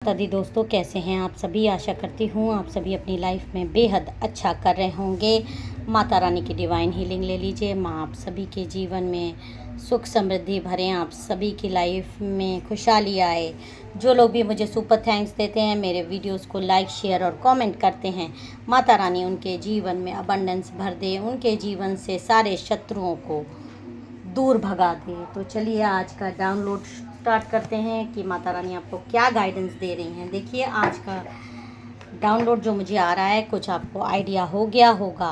सभी दोस्तों, कैसे हैं आप सभी। आशा करती हूँ आप सभी अपनी लाइफ में बेहद अच्छा कर रहे होंगे। माता रानी की डिवाइन हीलिंग ले लीजिए। माँ आप सभी के जीवन में सुख समृद्धि भरें, आप सभी की लाइफ में खुशहाली आए। जो लोग भी मुझे सुपर थैंक्स देते हैं, मेरे वीडियोस को लाइक शेयर और कमेंट करते हैं, माता रानी उनके जीवन में अबंडेंस भर दे, उनके जीवन से सारे शत्रुओं को दूर भगा दे। तो चलिए आज का डाउनलोड स्टार्ट करते हैं कि माता रानी आपको क्या गाइडेंस दे रही हैं। देखिए आज का डाउनलोड जो मुझे आ रहा है, कुछ आपको आइडिया हो गया होगा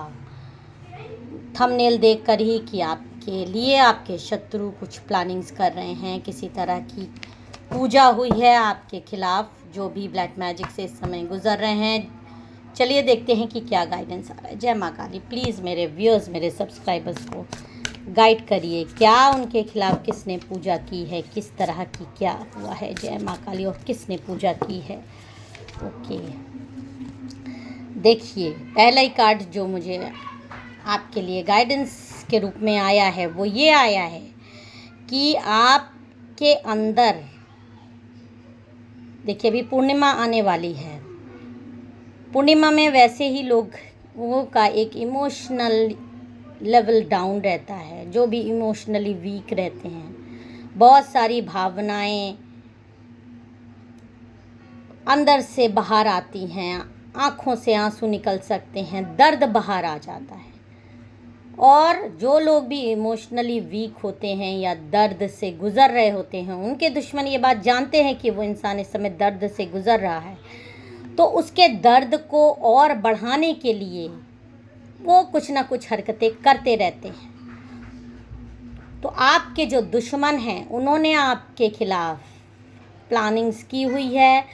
थंबनेल देखकर ही कि आपके लिए आपके शत्रु कुछ प्लानिंग्स कर रहे हैं। किसी तरह की पूजा हुई है आपके खिलाफ, जो भी ब्लैक मैजिक से इस समय गुजर रहे हैं। चलिए देखते हैं कि क्या गाइडेंस आ रहा है। जय माँ काली। प्लीज़ मेरे व्यूअर्स, मेरे सब्सक्राइबर्स को गाइड करिए, क्या उनके खिलाफ किसने पूजा की है, किस तरह की क्या हुआ है। जय माँ काली। और किसने पूजा की है। ओके, देखिए पहला ही कार्ड जो मुझे आपके लिए गाइडेंस के रूप में आया है वो ये आया है कि आपके अंदर, देखिए अभी पूर्णिमा आने वाली है। पूर्णिमा में वैसे ही लोगों का एक इमोशनल लेवल डाउन रहता है, जो भी इमोशनली वीक रहते हैं। बहुत सारी भावनाएं अंदर से बाहर आती हैं, आँखों से आंसू निकल सकते हैं, दर्द बाहर आ जाता है। और जो लोग भी इमोशनली वीक होते हैं या दर्द से गुज़र रहे होते हैं, उनके दुश्मन ये बात जानते हैं कि वो इंसान इस समय दर्द से गुज़र रहा है, तो उसके दर्द को और बढ़ाने के लिए वो कुछ ना कुछ हरकतें करते रहते हैं। तो आपके जो दुश्मन हैं उन्होंने आपके खिलाफ प्लानिंग्स की हुई है।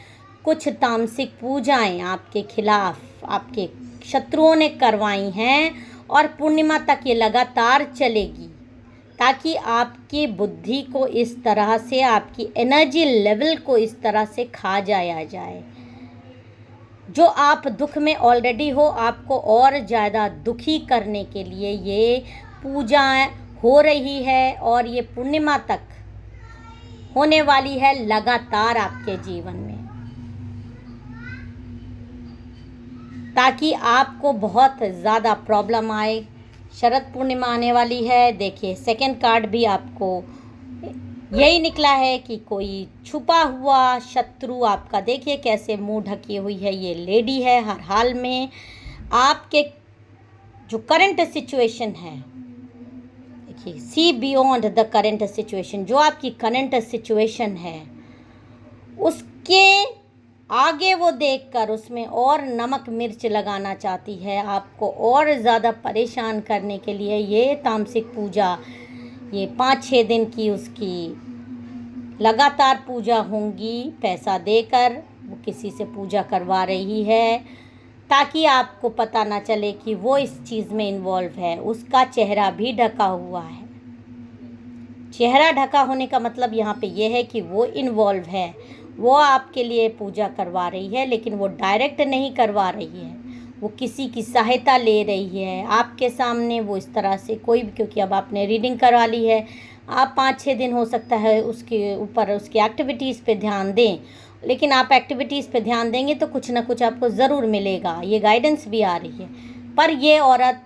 कुछ तामसिक पूजाएं आपके खिलाफ आपके शत्रुओं ने करवाई हैं और पूर्णिमा तक ये लगातार चलेगी, ताकि आपकी बुद्धि को इस तरह से, आपकी एनर्जी लेवल को इस तरह से खा जाया जाए। जो आप दुख में ऑलरेडी हो, आपको और ज़्यादा दुखी करने के लिए ये पूजा हो रही है और ये पूर्णिमा तक होने वाली है लगातार आपके जीवन में, ताकि आपको बहुत ज़्यादा प्रॉब्लम आए। शरद पूर्णिमा आने वाली है। देखिए सेकंड कार्ड भी आपको यही निकला है कि कोई छुपा हुआ शत्रु आपका, देखिए कैसे मुंह ढकी हुई है, ये लेडी है। हर हाल में आपके जो करंट सिचुएशन है, देखिए see beyond the current situation, जो आपकी करंट सिचुएशन है उसके आगे वो देखकर उसमें और नमक मिर्च लगाना चाहती है, आपको और ज़्यादा परेशान करने के लिए। ये तामसिक पूजा, ये 5-6 दिन की उसकी लगातार पूजा होंगी। पैसा देकर वो किसी से पूजा करवा रही है, ताकि आपको पता ना चले कि वो इस चीज़ में इन्वॉल्व है। उसका चेहरा भी ढका हुआ है। चेहरा ढका होने का मतलब यहाँ पे ये है कि वो इन्वॉल्व है, वो आपके लिए पूजा करवा रही है, लेकिन वो डायरेक्ट नहीं करवा रही है, वो किसी की सहायता ले रही है आपके सामने। वो इस तरह से कोई भी, क्योंकि अब आपने रीडिंग करवा ली है, आप 5-6 दिन हो सकता है उसके ऊपर उसकी एक्टिविटीज़ पे ध्यान दें, लेकिन आप एक्टिविटीज़ पे ध्यान देंगे तो कुछ ना कुछ आपको ज़रूर मिलेगा। ये गाइडेंस भी आ रही है। पर ये औरत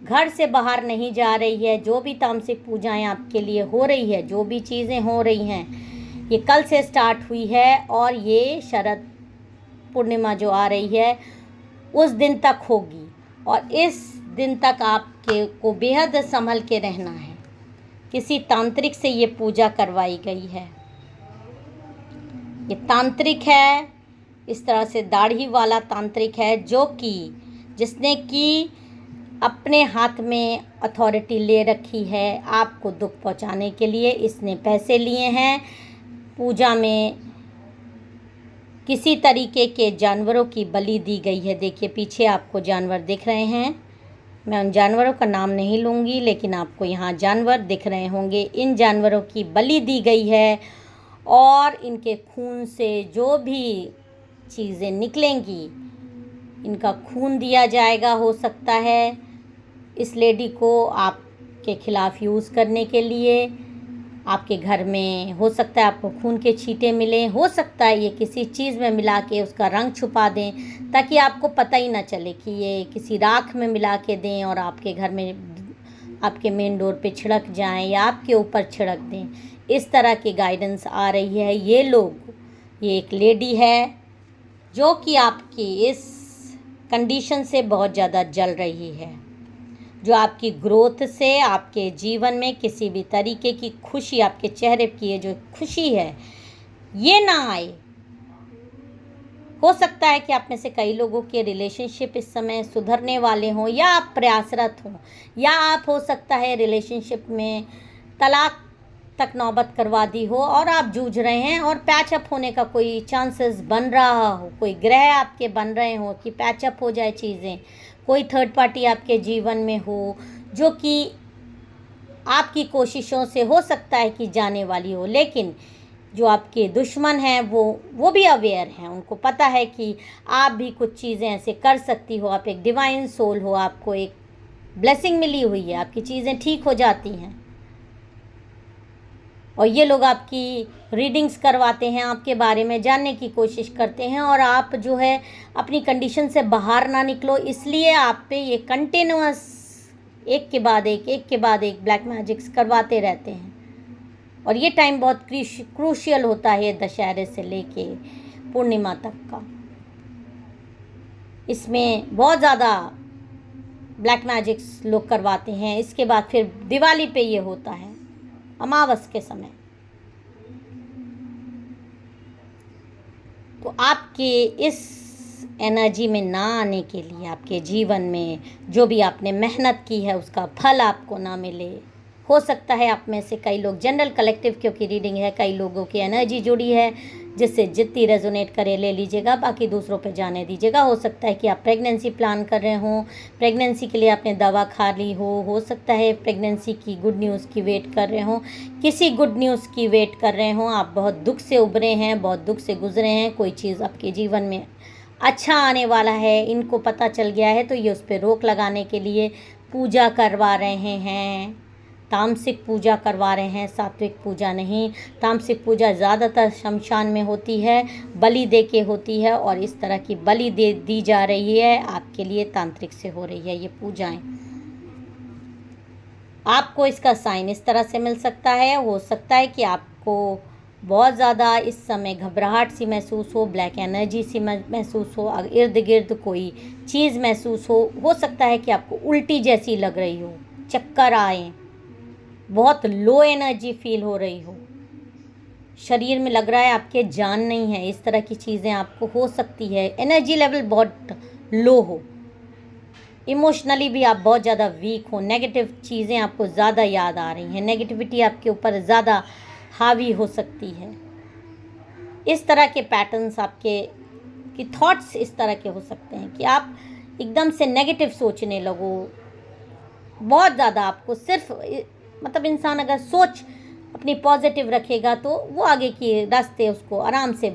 घर से बाहर नहीं जा रही है। जो भी तामसिक पूजाएं आपके लिए हो रही है, जो भी चीज़ें हो रही हैं, ये कल से स्टार्ट हुई है और ये शरद पूर्णिमा जो आ रही है उस दिन तक होगी। और इस दिन तक आपके को बेहद संभल के रहना है। किसी तांत्रिक से ये पूजा करवाई गई है। ये तांत्रिक है, इस तरह से दाढ़ी वाला तांत्रिक है, जो कि जिसने कि अपने हाथ में अथॉरिटी ले रखी है आपको दुख पहुंचाने के लिए। इसने पैसे लिए हैं। पूजा में किसी तरीके के जानवरों की बलि दी गई है। देखिए पीछे आपको जानवर दिख रहे हैं। मैं उन जानवरों का नाम नहीं लूँगी, लेकिन आपको यहाँ जानवर दिख रहे होंगे। इन जानवरों की बलि दी गई है और इनके खून से जो भी चीज़ें निकलेंगी, इनका खून दिया जाएगा। हो सकता है इस लेडी को आपके खिलाफ़ यूज़ करने के लिए। आपके घर में हो सकता है आपको खून के छींटे मिलें, हो सकता है ये किसी चीज़ में मिला के उसका रंग छुपा दें ताकि आपको पता ही ना चले कि ये किसी राख में मिला के दें और आपके घर में आपके मेन डोर पे छिड़क जाएं या आपके ऊपर छिड़क दें। इस तरह की गाइडेंस आ रही है। ये एक लेडी है जो कि आपकी इस कंडीशन से बहुत ज़्यादा जल रही है, जो आपकी ग्रोथ से, आपके जीवन में किसी भी तरीके की खुशी, आपके चेहरे की ये जो खुशी है ये ना आए। हो सकता है कि आप में से कई लोगों के रिलेशनशिप इस समय सुधरने वाले हों या आप प्रयासरत हों, या आप हो सकता है रिलेशनशिप में तलाक तक नौबत करवा दी हो और आप जूझ रहे हैं और पैचअप होने का कोई चांसेस बन रहा हो, कोई ग्रह आपके बन रहे हो कि पैचअप हो जाए चीज़ें। कोई थर्ड पार्टी आपके जीवन में हो जो कि आपकी कोशिशों से हो सकता है कि जाने वाली हो, लेकिन जो आपके दुश्मन हैं वो भी अवेयर हैं, उनको पता है कि आप भी कुछ चीज़ें ऐसे कर सकती हो। आप एक डिवाइन सोल हो, आपको एक ब्लेसिंग मिली हुई है, आपकी चीज़ें ठीक हो जाती हैं और ये लोग आपकी रीडिंग्स करवाते हैं, आपके बारे में जानने की कोशिश करते हैं और आप जो है अपनी कंडीशन से बाहर ना निकलो, इसलिए आप पे ये कंटिन्यूअस एक के बाद एक ब्लैक मैजिक्स करवाते रहते हैं। और ये टाइम बहुत क्रूशियल होता है दशहरे से लेके पूर्णिमा तक का। इसमें बहुत ज़्यादा ब्लैक मैजिक्स लोग करवाते हैं। इसके बाद फिर दिवाली पे ये होता है, अमावस के समय। तो आपके इस एनर्जी में ना आने के लिए, आपके जीवन में जो भी आपने मेहनत की है उसका फल आपको ना मिले। हो सकता है आप में से कई लोग, जनरल कलेक्टिव क्योंकि रीडिंग है, कई लोगों की एनर्जी जुड़ी है जिससे जितनी रेजोनेट करे ले लीजिएगा, बाकी दूसरों पे जाने दीजिएगा। हो सकता है कि आप प्रेगनेंसी प्लान कर रहे हो, प्रेगनेंसी के लिए आपने दवा खा ली हो सकता है प्रेगनेंसी की गुड न्यूज़ की वेट कर रहे हो, किसी गुड न्यूज़ की वेट कर रहे हो, आप बहुत दुख से उभरे हैं, बहुत दुख से गुजरे हैं, कोई चीज़ आपके जीवन में अच्छा आने वाला है, इनको पता चल गया है, तो ये उस पर रोक लगाने के लिए पूजा करवा रहे हैं। तामसिक पूजा करवा रहे हैं, सात्विक पूजा नहीं। तामसिक पूजा ज़्यादातर शमशान में होती है, बलि दे के होती है, और इस तरह की बलि दे दी जा रही है आपके लिए, तांत्रिक से हो रही है ये पूजाएं। आपको इसका साइन इस तरह से मिल सकता है। हो सकता है कि आपको बहुत ज़्यादा इस समय घबराहट सी महसूस हो, ब्लैक एनर्जी सी महसूस हो, इर्द गिर्द कोई चीज़ महसूस हो सकता है कि आपको उल्टी जैसी लग रही हो, चक्कर आए, बहुत लो एनर्जी फील हो रही हो, शरीर में लग रहा है आपके जान नहीं है, इस तरह की चीज़ें आपको हो सकती है। एनर्जी लेवल बहुत लो हो, इमोशनली भी आप बहुत ज़्यादा वीक हो, नेगेटिव चीज़ें आपको ज़्यादा याद आ रही हैं, नेगेटिविटी आपके ऊपर ज़्यादा हावी हो सकती है। इस तरह के पैटर्न्स आपके कि थॉट्स इस तरह के हो सकते हैं कि आप एकदम से नेगेटिव सोचने लगो, बहुत ज़्यादा आपको सिर्फ मतलब इंसान अगर सोच अपनी पॉजिटिव रखेगा तो वो आगे के रास्ते उसको आराम से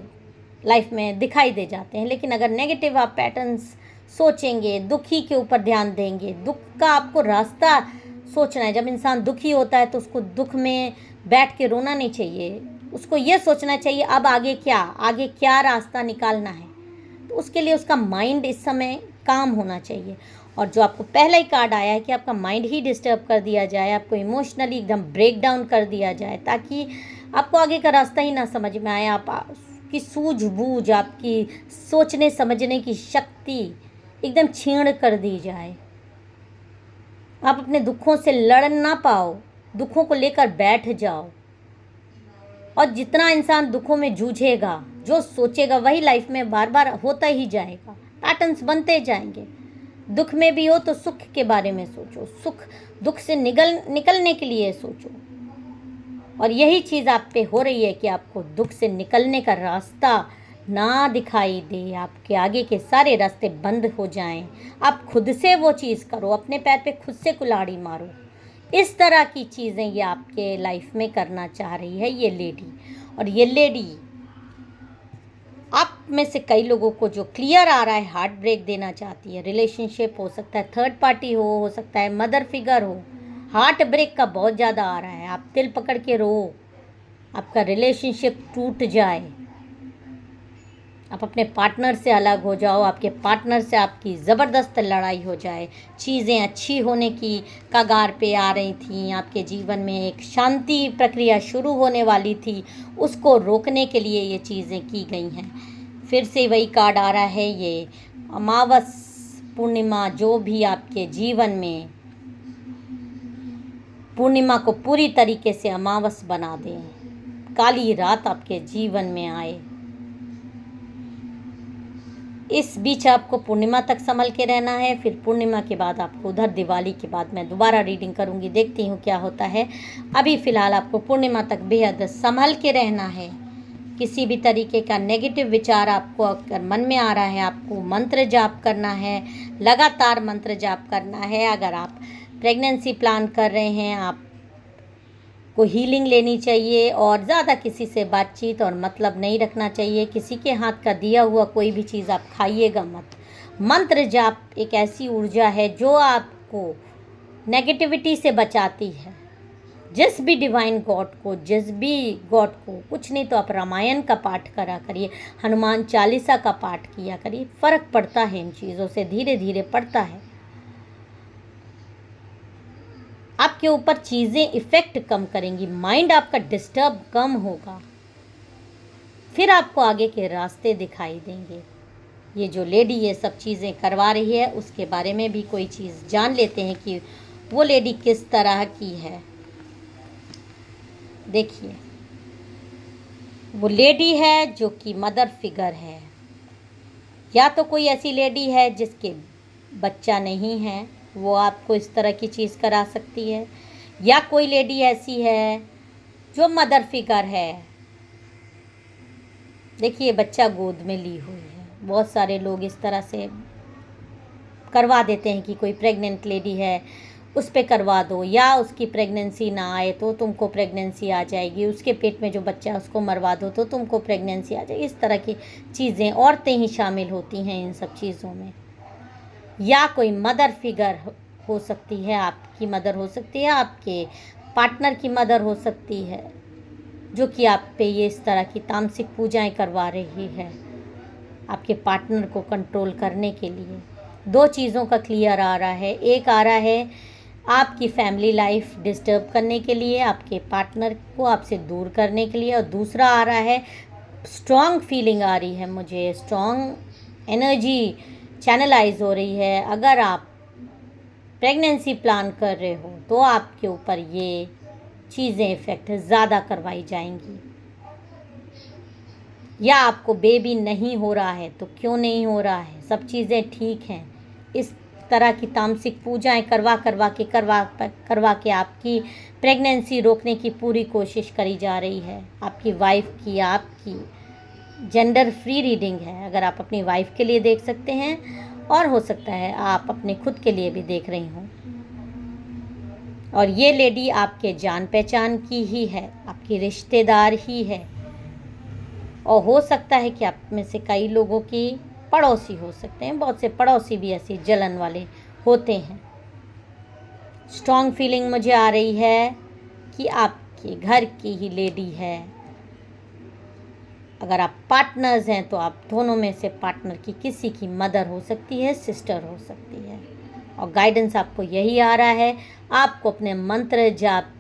लाइफ में दिखाई दे जाते हैं। लेकिन अगर नेगेटिव आप पैटर्न्स सोचेंगे, दुखी के ऊपर ध्यान देंगे, दुख का आपको रास्ता सोचना है। जब इंसान दुखी होता है तो उसको दुख में बैठ के रोना नहीं चाहिए, उसको ये सोचना चाहिए अब आगे क्या रास्ता निकालना है। तो उसके लिए उसका माइंड इस समय काम होना चाहिए। और जो आपको पहला ही कार्ड आया है कि आपका माइंड ही डिस्टर्ब कर दिया जाए, आपको इमोशनली एकदम ब्रेक डाउन कर दिया जाए, ताकि आपको आगे का रास्ता ही ना समझ में आए, आपकी सूझबूझ, आपकी सोचने समझने की शक्ति एकदम छीण कर दी जाए, आप अपने दुखों से लड़ ना पाओ, दुखों को लेकर बैठ जाओ। और जितना इंसान दुखों में जूझेगा, जो सोचेगा वही लाइफ में बार बार होता ही जाएगा, पैटर्न्स बनते जाएंगे। दुख में भी हो तो सुख के बारे में सोचो, दुख से निकलने के लिए सोचो। और यही चीज़ आप पे हो रही है कि आपको दुख से निकलने का रास्ता ना दिखाई दे, आपके आगे के सारे रास्ते बंद हो जाएं, आप खुद से वो चीज़ करो, अपने पैर पे खुद से कुल्हाड़ी मारो। इस तरह की चीज़ें ये आपके लाइफ में करना चाह रही है ये लेडी। और ये लेडी आप में से कई लोगों को जो क्लियर आ रहा है हार्ट ब्रेक देना चाहती है। रिलेशनशिप हो सकता है, थर्ड पार्टी हो सकता है मदर फिगर हो, हार्ट ब्रेक का बहुत ज़्यादा आ रहा है, आप दिल पकड़ के रो, आपका रिलेशनशिप टूट जाए, आप अपने पार्टनर से अलग हो जाओ, आपके पार्टनर से आपकी ज़बरदस्त लड़ाई हो जाए, चीज़ें अच्छी होने की कगार पे आ रही थी, आपके जीवन में एक शांति प्रक्रिया शुरू होने वाली थी, उसको रोकने के लिए ये चीज़ें की गई हैं। फिर से वही कार्ड आ रहा है, ये अमावस पूर्णिमा जो भी आपके जीवन में पूर्णिमा को पूरी तरीके से अमावस बना दें, काली रात आपके जीवन में आए। इस बीच आपको पूर्णिमा तक संभल के रहना है, फिर पूर्णिमा के बाद आपको उधर दिवाली के बाद मैं दोबारा रीडिंग करूंगी, देखती हूँ क्या होता है। अभी फ़िलहाल आपको पूर्णिमा तक बेहद संभल के रहना है। किसी भी तरीके का नेगेटिव विचार आपको अगर मन में आ रहा है, आपको मंत्र जाप करना है, लगातार मंत्र जाप करना है। अगर आप प्रेगनेंसी प्लान कर रहे हैं, आप को हीलिंग लेनी चाहिए और ज़्यादा किसी से बातचीत और मतलब नहीं रखना चाहिए। किसी के हाथ का दिया हुआ कोई भी चीज़ आप खाइएगा मत। मंत्र जाप एक ऐसी ऊर्जा है जो आपको नेगेटिविटी से बचाती है। जिस भी डिवाइन गॉड को, जिस भी गॉड को, कुछ नहीं तो आप रामायण का पाठ करा करिए, हनुमान चालीसा का पाठ किया करिए, फ़र्क पड़ता है इन चीज़ों से, धीरे धीरे पड़ता है। आपके ऊपर चीज़ें इफ़ेक्ट कम करेंगी, माइंड आपका डिस्टर्ब कम होगा, फिर आपको आगे के रास्ते दिखाई देंगे। ये जो लेडी ये सब चीज़ें करवा रही है उसके बारे में भी कोई चीज़ जान लेते हैं कि वो लेडी किस तरह की है। देखिए, वो लेडी है जो कि मदर फिगर है, या तो कोई ऐसी लेडी है जिसके बच्चा नहीं है, वो आपको इस तरह की चीज़ करा सकती है, या कोई लेडी ऐसी है जो मदर फिगर है। देखिए, बच्चा गोद में ली हुई है। बहुत सारे लोग इस तरह से करवा देते हैं कि कोई प्रेग्नेंट लेडी है उस पे करवा दो, या उसकी प्रेगनेंसी ना आए तो तुमको प्रेगनेंसी आ जाएगी, उसके पेट में जो बच्चा है उसको मरवा दो तो तुमको प्रेगनेंसी आ जाएगी। इस तरह की चीज़ें, औरतें ही शामिल होती हैं इन सब चीज़ों में। या कोई मदर फिगर हो सकती है, आपकी मदर हो सकती है, आपके पार्टनर की मदर हो सकती है, जो कि आप पे ये इस तरह की तामसिक पूजाएं करवा रही है आपके पार्टनर को कंट्रोल करने के लिए। दो चीज़ों का क्लियर आ रहा है। एक आ रहा है आपकी फैमिली लाइफ डिस्टर्ब करने के लिए, आपके पार्टनर को आपसे दूर करने के लिए, और दूसरा आ रहा है स्ट्रॉन्ग फीलिंग आ रही है मुझे, स्ट्रॉन्ग एनर्जी चैनलाइज हो रही है। अगर आप प्रेगनेंसी प्लान कर रहे हो तो आपके ऊपर ये चीज़ें इफ़ेक्ट ज़्यादा करवाई जाएंगी। या आपको बेबी नहीं हो रहा है तो क्यों नहीं हो रहा है, सब चीज़ें ठीक हैं। इस तरह की तामसिक पूजाएं करवा के आपकी प्रेगनेंसी रोकने की पूरी कोशिश करी जा रही है। आपकी वाइफ की, आपकी जेंडर फ्री रीडिंग है। अगर आप अपनी वाइफ के लिए देख सकते हैं, और हो सकता है आप अपने खुद के लिए भी देख रही हों। और ये लेडी आपके जान पहचान की ही है, आपकी रिश्तेदार ही है, और हो सकता है कि आप में से कई लोगों की पड़ोसी हो सकते हैं। बहुत से पड़ोसी भी ऐसे जलन वाले होते हैं। स्ट्रॉन्ग फीलिंग मुझे आ रही है कि आपके घर की ही लेडी है। अगर आप पार्टनर्स हैं तो आप दोनों में से पार्टनर की किसी की मदर हो सकती है, सिस्टर हो सकती है। और गाइडेंस आपको यही आ रहा है, आपको अपने मंत्र जाप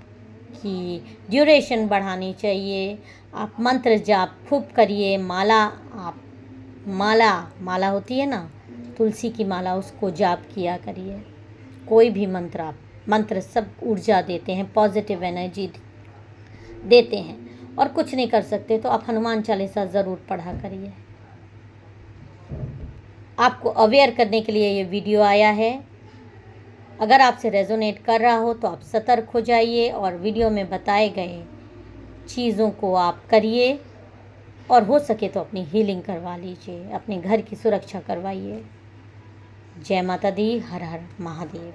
की ड्यूरेशन बढ़ानी चाहिए। आप मंत्र जाप खूब करिए। माला होती है ना, तुलसी की माला, उसको जाप किया करिए। कोई भी मंत्र सब ऊर्जा देते हैं, पॉजिटिव एनर्जी देते हैं। और कुछ नहीं कर सकते तो आप हनुमान चालीसा ज़रूर पढ़ा करिए। आपको अवेयर करने के लिए ये वीडियो आया है। अगर आपसे रेजोनेट कर रहा हो तो आप सतर्क हो जाइए और वीडियो में बताए गए चीज़ों को आप करिए, और हो सके तो अपनी हीलिंग करवा लीजिए, अपने घर की सुरक्षा करवाइए। जय माता दी। हर हर महादेव।